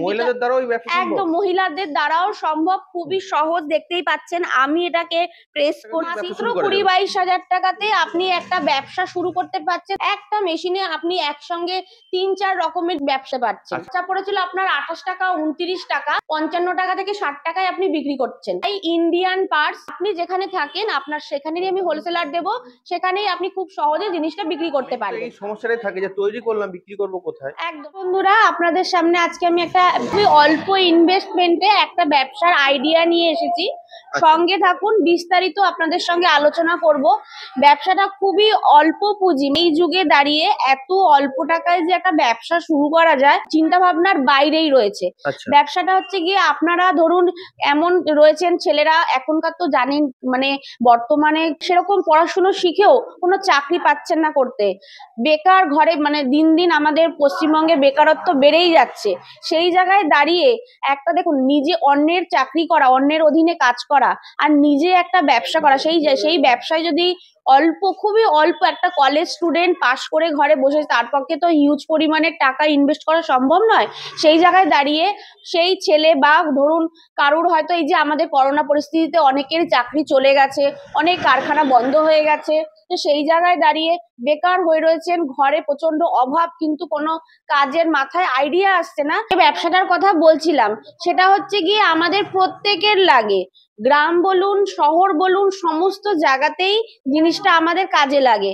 মহিলাদের দ্বারাও এই ব্যবসা সম্ভব? একদম মহিলাদের দ্বারাও সম্ভব, খুবই সহজ। দেখতেই পাচ্ছেন আমি এটাকে প্রেস করে মাত্র 20-22 হাজার টাকাতে আপনি একটা ব্যবসা শুরু করতে পারছেন। একটা মেশিনে আপনি একসঙ্গে 3-4 রকমের ব্যবসা পাচ্ছেন। আচ্ছা পড়েছিল আপনার 28 টাকা, 29 টাকা, 55 টাকা থেকে 60 টাকায় আপনি বিক্রি করছেন। এই ইন্ডিয়ান পার্টস আপনি যেখানে থাকেন আপনার সেখানেই আমি হোলসেলার দেবো, সেখানেই আপনি খুব সহজে জিনিসটা বিক্রি করতে পারবেন। এই সমস্যাটাই থাকে যে তৈরি করলাম বিক্রি করব কোথায়? একদম বন্ধুরা, আপনাদের সামনে আজকে আমি একটা অল্প ইনভেস্টমেন্টে একটা ব্যবসার আইডিয়া নিয়ে এসেছি। সঙ্গে থাকুন, বিস্তারিত আপনাদের সঙ্গে আলোচনা করব। ব্যবসাটা খুবই অল্প পুঁজি, এই যুগে দাঁড়িয়ে এত অল্প টাকায় যে একটা ব্যবসা শুরু করা যায় চিন্তা ভাবনার বাইরেই রয়েছে। ব্যবসাটা হচ্ছে গিয়ে আপনারা ধরুন এমন রয়েছেন ছেলেরা এখনকার তো জানেন, মানে বর্তমানে সেরকম পড়াশুনো শিখেও কোনো চাকরি পাচ্ছেন না করতে, বেকার ঘরে, মানে দিন দিন আমাদের পশ্চিমবঙ্গে বেকারত্ব বেড়েই যাচ্ছে। সেই জায়গায় দাঁড়িয়ে একটা দেখুন, নিজে অন্যের চাকরি করা, অন্যের অধীনে কাজ করা আর নিজে একটা ব্যবসা করা, সেই ব্যবসায় যদি অল্প, খুবই অল্প, একটা কলেজ স্টুডেন্ট পাশ করে ঘরে বসে, তার পক্ষে তো হিউজ পরিমাণের টাকা ইনভেস্ট করা সম্ভব নয়। সেই জায়গায় দাঁড়িয়ে সেই ছেলে বা ধরুন কারুর হয়তো এই যে আমাদের করোনা পরিস্থিতিতে অনেকের চাকরি চলে গেছে, অনেক কারখানা বন্ধ হয়ে গেছে, তো সেই জায়গায় দাঁড়িয়ে বেকার হয়ে রয়েছেন, ঘরে প্রচন্ড অভাব, কিন্তু কোনো কাজের মাথায় আইডিয়া আসছে না। ব্যবসাটার কথা বলছিলাম, সেটা হচ্ছে গিয়ে আমাদের প্রত্যেকের লাগে, গ্রাম বলুন শহর বলুন সমস্ত জায়গাতেই জিনিসটা আমাদের কাজে লাগে।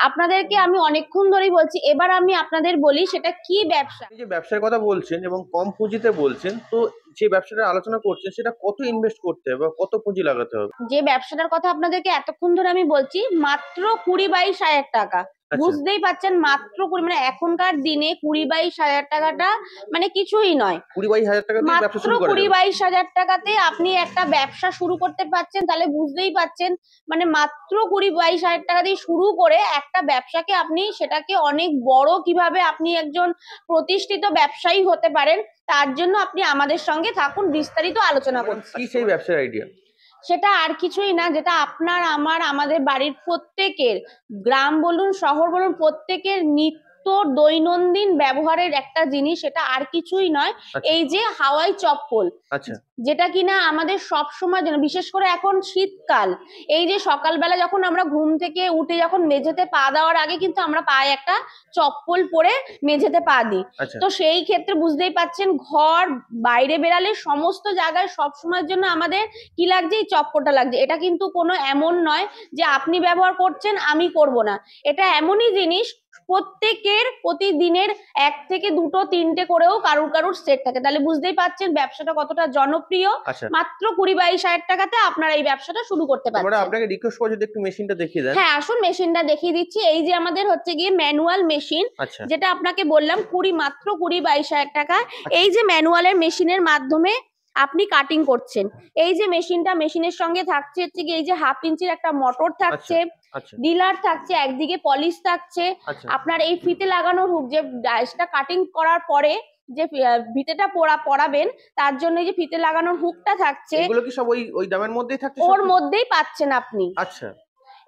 আপনাদেরকে আমি অনেকক্ষণ ধরেই বলছি, এবার আমি আপনাদের বলি সেটা কি ব্যবসা। যে ব্যবসার কথা বলছেন এবং কম পুঁজিতে বলছেন, তো যে ব্যবসাটা আলোচনা করছেন সেটা কত ইনভেস্ট করতে হবে বা কত পুঁজি লাগাতে হবে? যে ব্যবসাটার কথা আপনাদেরকে এতক্ষণ ধরে আমি বলছি মাত্র 20-22 হাজার টাকা। বুঝতেই পাচ্ছেন মাত্র 20, মানে এখনকার দিনে 20-22 হাজার টাকাটা মানে কিছুই নয়। 20-22 হাজার টাকা দিয়ে ব্যবসা মাত্র শুরু করা যাবে? 20-22 হাজার টাকাতে আপনি একটা ব্যবসা শুরু করতে পারছেন, তাহলে বুঝতেই পাচ্ছেন মানে মাত্র 20-22 হাজার টাকা দিয়ে শুরু করে একটা ব্যবসাকে আপনি সেটাকে অনেক বড় কিভাবে আপনি একজন প্রতিষ্ঠিত ব্যবসায়ী হতে পারেন, তার জন্য আপনি আমাদের সঙ্গে থাকুন, বিস্তারিত আলোচনা করছি। কি সেই ব্যবসার আইডিয়া? সেটা আর কিছুই না, যেটা আপনার আমার আমাদের বাড়ির প্রত্যেকের, গ্রাম বলুন শহর বলুন প্রত্যেকের নিত্য দৈনন্দিন ব্যবহারের একটা জিনিস, সেটা আর কিছুই নয়, এই যে হাওয়াই চপ্পল। যেটা কিনা আমাদের সব সময় জন্য, বিশেষ করে এখন শীতকাল, এই যে সকালবেলা যখন আমরা ঘুম থেকে উঠে যখন মেঝেতে পা দেওয়ার আগে কিন্তু আমরা পায়ে একটা চপ্পল পরে মেঝেতে পা দিই। তো সেই ক্ষেত্রে বুঝতেই পাচ্ছেন ঘর বাইরে বেরালে সমস্ত জায়গায় সব সময়ের জন্য আমাদের কি লাগছে, এই চপ্পলটা লাগছে। এটা কিন্তু কোনো এমন নয় যে আপনি ব্যবহার করছেন আমি করব না, এটা এমনই জিনিস প্রত্যেকের প্রতিদিনের 1 থেকে 2, 3টে করেও কারুর সেট থাকে। তাহলে বুঝতেই পাচ্ছেন ব্যবসাটা কতটা জনপ্রিয়। মাত্র 20-22 হাজার টাকাতে আপনারা এই ব্যবসাটা শুরু করতে পারছেন। আপনাকে রিকোয়েস্ট করছি যদি একটু মেশিনটা দেখিয়ে দেন। হ্যাঁ আসুন, মেশিনটা দেখিয়ে দিচ্ছি। এই যে আমাদের হচ্ছে গিয়ে ম্যানুয়াল মেশিন, যেটা আপনাকে বললাম মাত্র 20-22 হাজার টাকা। এই যে ম্যানুয়ালের মেশিনের মাধ্যমে আপনি কাটিং করছেন, এই যে মেশিনের সঙ্গে থাকছে হচ্ছে গিয়ে এই যে 1/2 ইঞ্চির একটা মোটর থাকছে, ডিলার থাকছে, একদিকে পলিশ থাকছে, আপনার এই ফিতে লাগানোর হুক, যে ডাইসটা কাটিং করার পরে যে ফিতেটা পরাবেন তার জন্য যে ফিতে লাগানোর হুকটা থাকছে, এগুলো কি সব ওই দামের মধ্যেই থাকছে? ওর মধ্যেই পাচ্ছেন আপনি। আচ্ছা।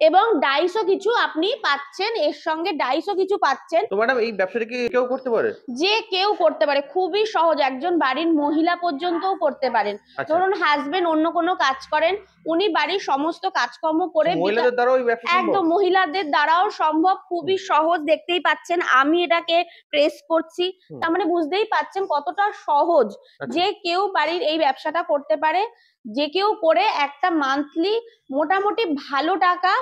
এবং ডাইসও কিছু আপনি পাচ্ছেন, এর সঙ্গে ডাইসও কিছু পাচ্ছেন। তো ম্যাডাম এই ব্যবসাটা কি কেউ করতে পারে? যে কেউ করতে পারে, খুবই সহজ, একজন বাড়ির মহিলা পর্যন্তও করতে পারেন। ধরুন হাজবেন্ড অন্য কোনো কাজ করেন, উনি বাড়ির সমস্ত কাজকর্ম করে, মহিলাদের দ্বারাও এই ব্যবসা সম্ভব? একদম মহিলাদের দ্বারাও সম্ভব, খুবই সহজ। দেখতেই পাচ্ছেন আমি এটাকে প্রেস করছি, তার মানে বুঝতেই পাচ্ছেন কতটা সহজ। যে কেউ বাড়ির এই ব্যবসাটা করতে পারে, যে কেউ করে একটা মান্থলি মোটামুটি ভালো টাকা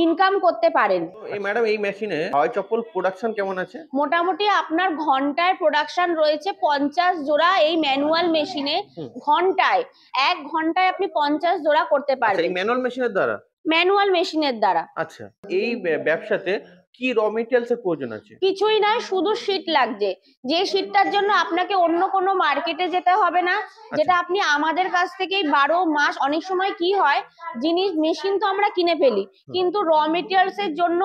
ইনকাম করতে পারেন। ম্যাডাম এই মেশিনে হাওয়াই চপ্পল প্রোডাকশন কেমন আছে? মোটামুটি আপনার ঘন্টায় প্রোডাকশন রয়েছে 50 জোড়া। এই ম্যানুয়াল মেশিনে ঘন্টায় 1 ঘন্টায় আপনি 50 জোড়া করতে পারবেন। এই ম্যানুয়াল মেশিনের দ্বারা? ম্যানুয়াল মেশিনের দ্বারা। আচ্ছা, এই ব্যবসাতে কি র মেটেরিয়ালস এর প্রয়োজন আছে? কিছুই নয়, শুধু শীট লাগছে, যে শীটটার জন্য আপনাকে অন্য কোনো মার্কেটে যেতে হবে না, যেটা আপনি আমাদের কাছ থেকেই 12 মাস, অনেক সময় কি হয় জিনিস মেশিন তো আমরা কিনে ফেলি, কিন্তু র মেটেরিয়ালস এর জন্য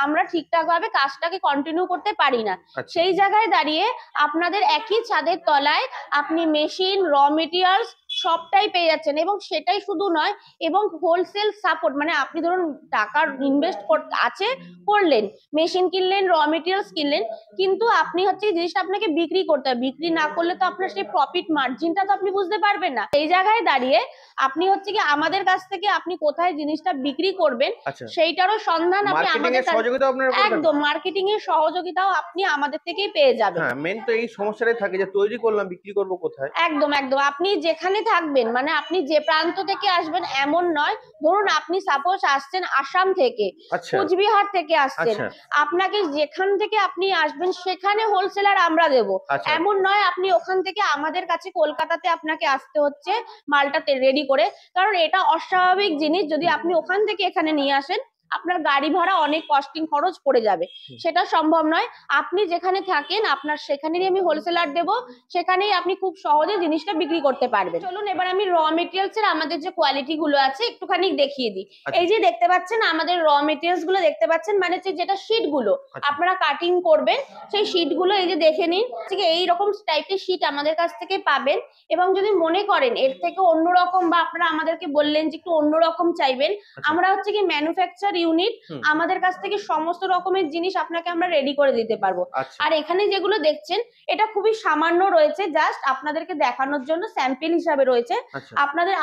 আমরা ঠিকঠাক ভাবে কাজটাকে কন্টিনিউ করতে পারি না। সেই জায়গায় দাঁড়িয়ে আপনাদের একই ছাদের তলায় আপনি মেশিন, র মেটেরিয়ালস সবটাই পেয়ে যাচ্ছেন। এবং সেটাই শুধু নয়, এবং হোলসেল সাপোর্ট, মানে আপনি ধরুন টাকার ইনভেস্ট আছে, করলেন, মেশিন কিনলেন, র মেটেরিয়ালস কিনলেন, কিন্তু আপনি হচ্ছে জিনিসটা আপনাকে বিক্রি করতে হবে। বিক্রি না করলে তো আপনার সেই প্রফিট মার্জিনটা তো আপনি বুঝতে পারবেন না। এই জায়গায় দাঁড়িয়ে আপনি হচ্ছে কি আমাদের কাছ থেকে আপনি কোথায় জিনিসটা বিক্রি করবেন আচ্ছা, সেইটারও সন্ধান আপনি মার্কেটিং আমাদের এর সহযোগিতা আপনারা করে থাকেন? একদম মার্কেটিং এর সহযোগিতাও আপনি আমাদের থেকেই পেয়ে যাবেন। হ্যাঁ, মেন তো এই সমস্যাটাই থাকে যে তৈরি করলাম, বিক্রি করব কোথায়? একদম একদম, আপনি যেখানে থাকবেন, মানে আপনি যে প্রান্ত থেকে আসবেন এমন নয়। ধরুন আপনি সাপোজ আসছেন আসাম থেকে, আচ্ছা, কোচবিহার থেকে আসছেন, আচ্ছা, আপনাকে যেখান থেকে আপনি আসবেন সেখানে হোলসেলার আমরা দেব, আচ্ছা, এমন নয় আপনি ওখান থেকে আমাদের কাছে কলকাতাতে আপনাকে আসতে হচ্ছে মালটা রেডি করে। কারণ এটা অস্বাভাবিক জিনিস, যদি আপনি ওখান থেকে এখানে নিয়ে আসেন আপনার গাড়ি ভাড়া অনেক কস্টিং খরচ পড়ে যাবে, সেটা সম্ভব নয়। আপনি যেখানে থাকেন আপনার সেখানেই আমি হোলসেলার দেব, সেখানেই আপনি খুব সহজে জিনিসটা বিক্রি করতে পারবেন। চলুন এবার আমি র মেটেরিয়ালস এর আমাদের যে কোয়ালিটি গুলো আছে একটুখানি দেখিয়ে দিই। আচ্ছা। এই যে দেখতে পাচ্ছেন আমাদের র মেটেরিয়ালস গুলো দেখতে পাচ্ছেন, মানে যেটা শীট গুলো আচ্ছা। আপনারা কাটিং করবেন, সেই শীট গুলো এই যে দেখে নিন, ঠিক এইরকম টাইপের শীট আমাদের কাছ থেকে পাবেন। এবং যদি মনে করেন এর থেকে অন্যরকম, বা আপনারা আমাদেরকে বললেন যে একটু অন্যরকম চাইবেন, আচ্ছা। আমরা হচ্ছে কি ম্যানুফ্যাকচার ইউনিট, আমাদের কাছ থেকে সমস্ত রকমের জিনিস আপনাকে আমরা রেডি করে দিতে পারবো। আচ্ছা, আর এখানে যেগুলো দেখছেন এটা খুবই সামান্য রয়েছে, জাস্ট আপনাদেরকে দেখানোর জন্য স্যাম্পল হিসাবে রয়েছে। আচ্ছা,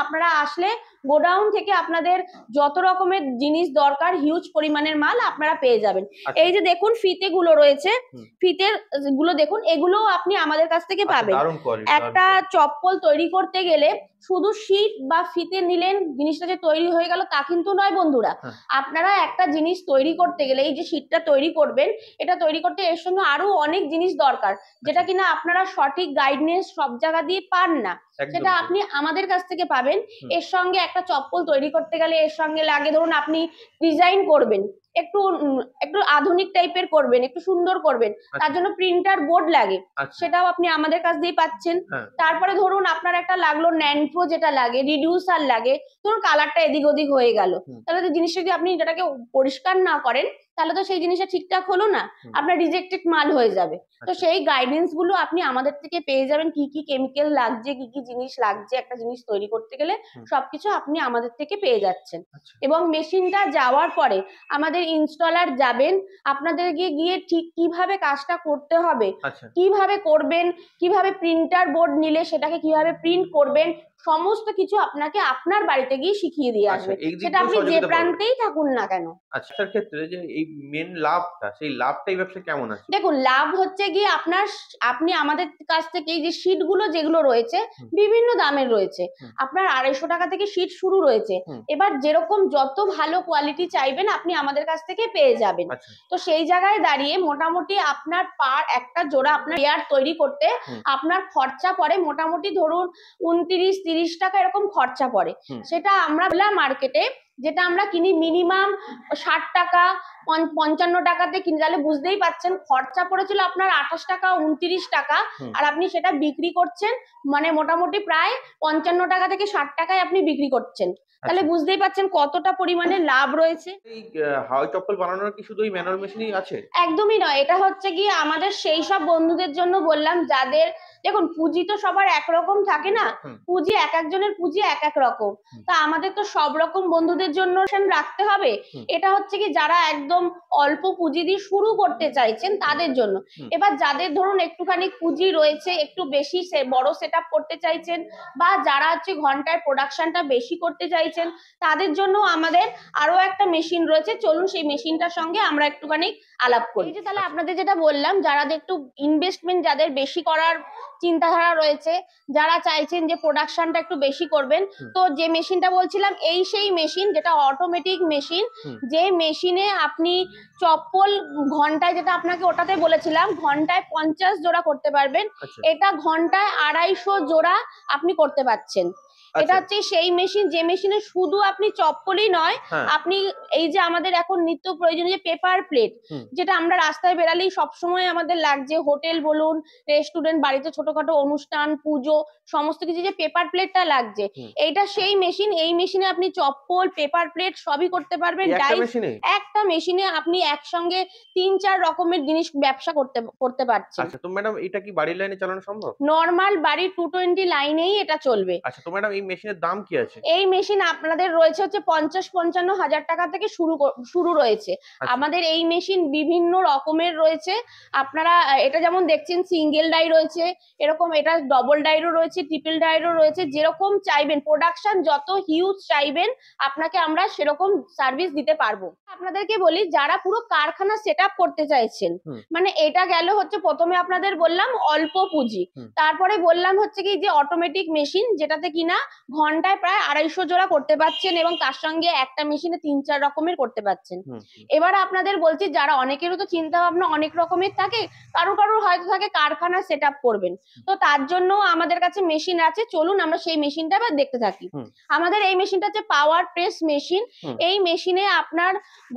আপনারা আসলে গোডাউন থেকে আপনাদের যত রকমের জিনিস দরকার হিউজ পরিমাণের মাল আপনারা পেয়ে যাবেন। আচ্ছা। এই যে দেখুন ফিতে গুলো রয়েছে, হুম। ফিতের গুলো দেখুন, এগুলো আপনি আমাদের কাছ থেকে আচ্ছা, পাবেন। দারুণ কোয়ালিটি, একটা চপ্পল তৈরি করতে গেলে শুধু শীট বা ফিতে নিলেন জিনিসটা যে তৈরি হয়ে গেল তা কিন্তু নয় বন্ধুরা। হ্যাঁ। আপনারা একটা জিনিস তৈরি করতে গেলে, এই যে শীটটা তৈরি করবেন, এটা তৈরি করতে এর সঙ্গে আরো অনেক জিনিস দরকার, যেটা কিনা আপনারা সঠিক গাইডেন্স সব জায়গা দিয়ে পান না, একদম সেটা তাই। আপনি আমাদের কাছ থেকে পাবেন। এর সঙ্গে একটা চপ্পল তৈরি করতে গেলে এর সঙ্গে লাগে, ধরুন আপনি ডিজাইন করবেন, একটু আধুনিক টাইপের করবেন, একটু সুন্দর করবেন, তার জন্য প্রিন্টার বোর্ড লাগে, আচ্ছা, সেটাও আপনি আমাদের কাছ দিয়ে পাচ্ছেন। হ্যাঁ, তারপরে ধরুন আপনার একটা লাগলো ন্যানপ্রো, যেটা লাগে রিডিউসার লাগে, ধরুন কালারটা এদিক ওদিক হয়ে গেল, তাহলে তো জিনিসটা যদি আপনি যেটাকে পরিষ্কার না করেন তাহলে তো সেই জিনিসটা ঠিকঠাক হলো না, আপনার রিজেক্টেড মাল হয়ে যাবে। তো আচ্ছা, সেই গাইডেন্স গুলো আপনি আমাদের থেকে পেয়ে যাবেন, কি কি কেমিক্যাল লাগছে, কি কি জিনিস লাগছে একটা জিনিস তৈরি করতে গেলে, সবকিছু আপনি আমাদের থেকে পেয়ে যাচ্ছেন। আচ্ছা, এবং মেশিনটা যাওয়ার পরে আমাদের ইনস্টলার যাবেন, আপনাদের গিয়ে ঠিক কিভাবে কাজটা করতে হবে, আচ্ছা, কিভাবে করবেন, কিভাবে প্রিন্টার বোর্ড নিলে সেটাকে কিভাবে প্রিন্ট করবেন, সমস্ত কিছু আপনাকে আপনার বাড়িতে গিয়ে শিখিয়ে দিয়ে আচ্ছা, আসবে, এই দিক সেটা দিয়েও আপনি যে সহযোগিতা পাবেন। প্রান্তেই থাকুন না কেন। আচ্ছা, তার ক্ষেত্রে যে এই মেন লাভটা, সেই লাভটা এই ব্যবসায় কেমন আছে? দেখুন লাভ হচ্ছে গিয়ে আপনি আমাদের কাছ থেকে এই যে শীট গুলো যেগুলো রয়েছে বিভিন্ন দামের রয়েছে, আপনার 250 টাকা থেকে শীট শুরু রয়েছে। এবার যেরকম যত ভালো কোয়ালিটি চাইবেন আপনি আমাদের কাছ থেকে পেয়ে যাবেন। আচ্ছা, তো সেই জায়গায় দাঁড়িয়ে মোটামুটি আপনার পার একটা জোড়া আপনার পেয়ার তৈরি করতে আপনার খরচা পড়ে মোটামুটি ধরুন 29-30 টাকা এরকম খরচা পড়ে। সেটা আমরা মার্কেটে যেটা আমরা কিনি মিনিমাম 60 টাকা 55 টাকাতে কিনে, তাহলে বুঝতেই পাচ্ছেন খরচা পড়েছিল আপনার 28 টাকা 29 টাকা, আর আপনি সেটা বিক্রি করছেন মানে মোটামুটি প্রায় 55 টাকা থেকে 60 টাকায় আপনি বিক্রি করছেন, তাহলে বুঝতেই পাচ্ছেন কতটা পরিমাণে লাভ রয়েছে। এই হাওয়াই চপ্পল বানানোর কি শুধু ওই ম্যানুয়াল মেশিনই আছে? একদমই নয়, এটা হচ্ছে গিয়ে আমাদের সেই সব বন্ধুদের জন্য বললাম যাদের, দেখুন পুঁজি তো সবার একরকম থাকে না, পুঁজি এক একজনের পুঁজি এক এক রকম, তা আমাদের তো সব রকম বন্ধুদের জন্য রাখতে হবে। এটা হচ্ছে কি যারা একদম অল্প পুঁজি দিয়ে শুরু করতে চাইছেন তাদের জন্য। এবার যাদের ধরুন একটুখানি পুঁজি রয়েছে, একটু বেশি বড় সেট আপ করতে চাইছেন, বা যারা হচ্ছে ঘন্টায় প্রোডাকশনটা বেশি করতে চাইছেন, তাদের জন্য আমাদের আরো একটা মেশিন রয়েছে, চলুন সেই মেশিনটার সঙ্গে আমরা একটুখানি আলাপ করি। এই যে তাহলে আপনাদের যেটা বললাম, যারা একটু ইনভেস্টমেন্ট যাদের বেশি করার চিন্তাধারা রয়েছে, যারা চাইছেন যে প্রোডাকশনটা একটু বেশি করবেন, তো যে মেশিনটা বলছিলাম এই সেই মেশিন যেটা অটোমেটিক মেশিন, যে মেশিনে আপনি চপ্পল ঘন্টায়, যেটা আপনাকে ওটাতে বলেছিলাম ঘন্টায় 50 জোড়া করতে পারবেন, এটা ঘন্টায় 250 জোড়া আপনি করতে পারছেন। এটা আচ্ছা। হচ্ছে সেই মেশিন যে মেশিনে শুধু আপনি চপ্পলই নয়, হ্যাঁ। আপনি এই যে আমাদের এখন নিত্য প্রয়োজনীয় যে পেপার প্লেট, হুম। যেটা আমরা রাস্তায় বেরালেই সবসময় আমাদের লাগছে, হোটেল বলুন, রেস্টুরেন্ট, বাড়িতে ছোটখাটো অনুষ্ঠান, পুজো, সমস্ত কিছু যে পেপার প্লেটটা লাগছে, হুম। এইটা সেই মেশিন। এই মেশিনে আপনি চপ্পল, পেপার প্লেট সবই করতে পারবেন। এই একটা ডাইস, মেশিনে? একটা মেশিনে আপনি একসঙ্গে ৩-৪ রকমের জিনিস ব্যবসা করতে পারছেন। আচ্ছা, তো ম্যাডাম এটা কি বাড়ির লাইনে চালানো সম্ভব? নরমাল বাড়ির 220 লাইনেই এটা চলবে। আচ্ছা, তো ম্যাডাম এই মেশিনের দাম কি আছে? এই মেশিন আপনাদের রয়েছে হচ্ছে ৫০-৫৫ হাজার টাকা থেকে শুরু রয়েছে। আচ্ছা। আমাদের এই মেশিন বিভিন্ন রকমের রয়েছে। আপনারা এটা যেমন দেখছেন সিঙ্গেল ডাই রয়েছে, এরকম এটা ডবল ডাইরও রয়েছে, ট্রিপল ডাইরও রয়েছে। যেরকম চাইবেন, প্রোডাকশন যত হিউজ চাইবেন আপনাকে আমরা সেরকম সার্ভিস দিতে পারবো। আপনাদেরকে বলি, যারা পুরো কারখানা সেট আপ করতে চাইছেন, হুম। মানে এটা গেল হচ্ছে প্রথমে আপনাদের বললাম অল্প পুঁজি, হুম। তারপরে বললাম হচ্ছে কি যে অটোমেটিক মেশিন, যেটাতে কিনা ঘন্টায় প্রায় 250 জোড়া করতে পারছেন এবং তার সঙ্গে একটা মেশিনে 3-4 রকমের করতে পারছেন। হুম। এবার আপনাদের বলছি, যারা অনেকেরও তো চিন্তা ভাবনা অনেক রকমের থাকে, কারোর হয়তো থাকে কারখানা সেট আপ করবেন, তো তার জন্য আমাদের কাছে মেশিন আছে। চলুন আমরা সেই মেশিনটা এবার দেখতে থাকি। হুম। আমাদের এই মেশিনটা হচ্ছে পাওয়ার প্রেস মেশিন। হুম। এই মেশিনে আপনার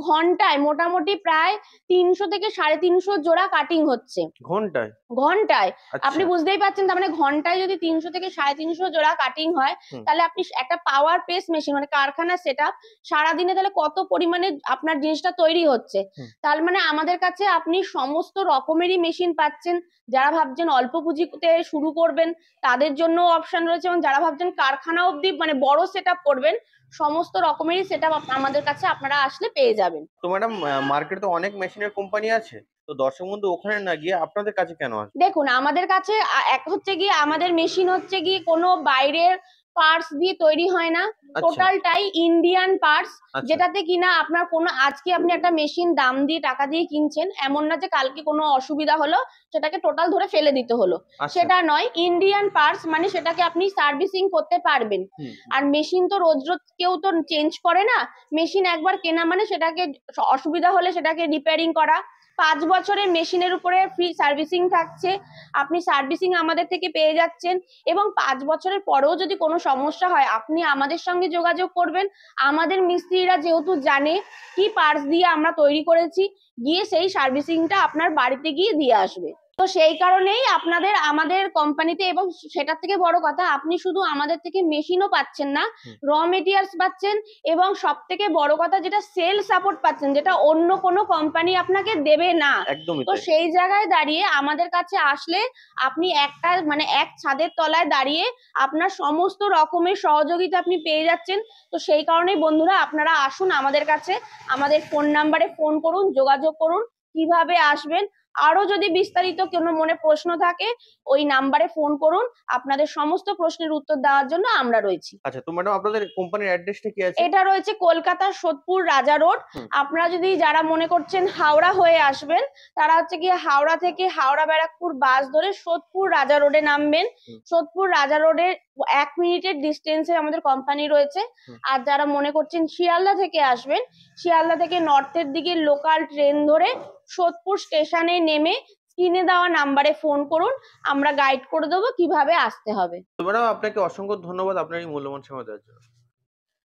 ঘন্টায় মোটামুটি প্রায় 300 থেকে 350 জোড়া কাটিং হচ্ছে। ঘন্টায়? ঘন্টায় আপনি আচ্ছা। বুঝতেই পারছেন, তার মানে ঘন্টায় যদি 300 থেকে 350 জোড়া কাটিং হয়, হুম। তাহলে আপনি একটা পাওয়ার প্রেস মেশিন মানে কারখানা সেটআপ সারাদিনে তাহলে কত পরিমাণে আপনার জিনিসটা তৈরি হচ্ছে। হুম। তার মানে আমাদের কাছে আপনি সমস্ত রকমেরই মেশিন পাচ্ছেন। যারা ভাবছেন অল্প পুঁজিতে শুরু করবেন তাদের জন্য অপশন রয়েছে, এবং যারা ভাবছেন কারখানা অবধি মানে বড় সেটআপ করবেন, সমস্ত রকমেরই সেটআপ আমাদের কাছে আপনারা আসলে পেয়ে যাবেন। তো ম্যাডাম মার্কেটে তো অনেক মেশিনের কোম্পানি আছে। তো দর্শক বন্ধু ওখানে না গিয়ে আপনাদের কাছে কেন আসবে? দেখুন, আমাদের কাছে এক হচ্ছে গিয়ে আমাদের মেশিন হচ্ছে গিয়ে কোনো বাইরের পার্টস দিয়ে তৈরি হয় না, আচ্ছা। টোটালটাই ইন্ডিয়ান পার্টস। আচ্ছা। যেটাতে কিনা আপনার কোনো, আজকে আপনি একটা মেশিন দাম দিয়ে টাকা দিয়ে কিনছেন, এমন না যে কালকে কোনো অসুবিধা হলো সেটাকে টোটাল ধরে ফেলে দিতে হলো, আচ্ছা। সেটা নয়। ইন্ডিয়ান পার্টস মানে সেটাকে আপনি সার্ভিসিং করতে পারবেন। হুম। আর মেশিন তো রোজ রোজ কেউ তো চেঞ্জ করে না। মেশিন একবার কেনা মানে সেটাকে অসুবিধা হলে সেটাকে রিপেয়ারিং করা। 5 বছরের মেশিনের উপরে ফ্রি সার্ভিসিং থাকছে, আপনি সার্ভিসিং আমাদের থেকে পেয়ে যাচ্ছেন। এবং 5 বছরের পরেও যদি কোনো সমস্যা হয় আপনি আমাদের সঙ্গে যোগাযোগ করবেন। আমাদের মিস্ত্রিরা যেহেতু জানে কি পার্টস দিয়ে আমরা তৈরি করেছি, গিয়ে সেই সার্ভিসিংটা আপনার বাড়িতে গিয়ে দিয়ে আসবে। তো সেই কারণেই আপনাদের আমাদের কোম্পানিতে, এবং সেটার থেকে বড় কথা, আপনি শুধু আমাদের থেকে মেশিনও পাচ্ছেন না, হুম। র মেটেরিয়ালস পাচ্ছেন, এবং সব থেকে বড় কথা যেটা সেল সাপোর্ট পাচ্ছেন, যেটা অন্য কোনো কোম্পানি আপনাকে দেবে না। একদমই তো তাই। সেই জায়গায় দাঁড়িয়ে আমাদের কাছে আসলে আপনি একটা মানে এক ছাদের তলায় দাঁড়িয়ে আপনার সমস্ত রকমের সহযোগিতা আপনি পেয়ে যাচ্ছেন। তো সেই কারণেই বন্ধুরা, আপনারা আসুন আমাদের কাছে, আমাদের ফোন নাম্বারে ফোন করুন, যোগাযোগ করুন। কিভাবে আসবেন, আরো যদি বিস্তারিত কোনো মনে প্রশ্ন থাকে, ওই নাম্বারে ফোন করুন। আপনাদের সমস্ত প্রশ্নের উত্তর দেওয়ার জন্য আমরা রয়েছি। আচ্ছা, তো ম্যাডাম আপনাদের কোম্পানির অ্যাড্রেসটা কি আছে? এটা রয়েছে কলকাতার সোদপুর রাজা রোড। হুম। আপনারা যদি যারা মনে করছেন হাওড়া হয়ে আসবেন, তারা হচ্ছে গিয়ে হাওড়া থেকে হাওড়া ব্যারাকপুর বাস ধরে সোদপুর রাজা রোডে নামবেন। হুম। সোদপুর রাজা রোডের 1 মিনিটের ডিস্টেন্সে আমাদের কোম্পানি রয়েছে। হুম। আর যারা মনে করছেন শিয়ালদা থেকে আসবেন, শিয়ালদা থেকে নর্থের দিকে লোকাল ট্রেন ধরে সোদপুর স্টেশনে নেমে স্ক্রিনে দেওয়া নাম্বারে ফোন করুন, আমরা গাইড করে দেবো কিভাবে আসতে হবে। তো ম্যাডাম আপনাকে অসংখ্য ধন্যবাদ আপনার এই মূল্যবান সময় দেওয়ার জন্য।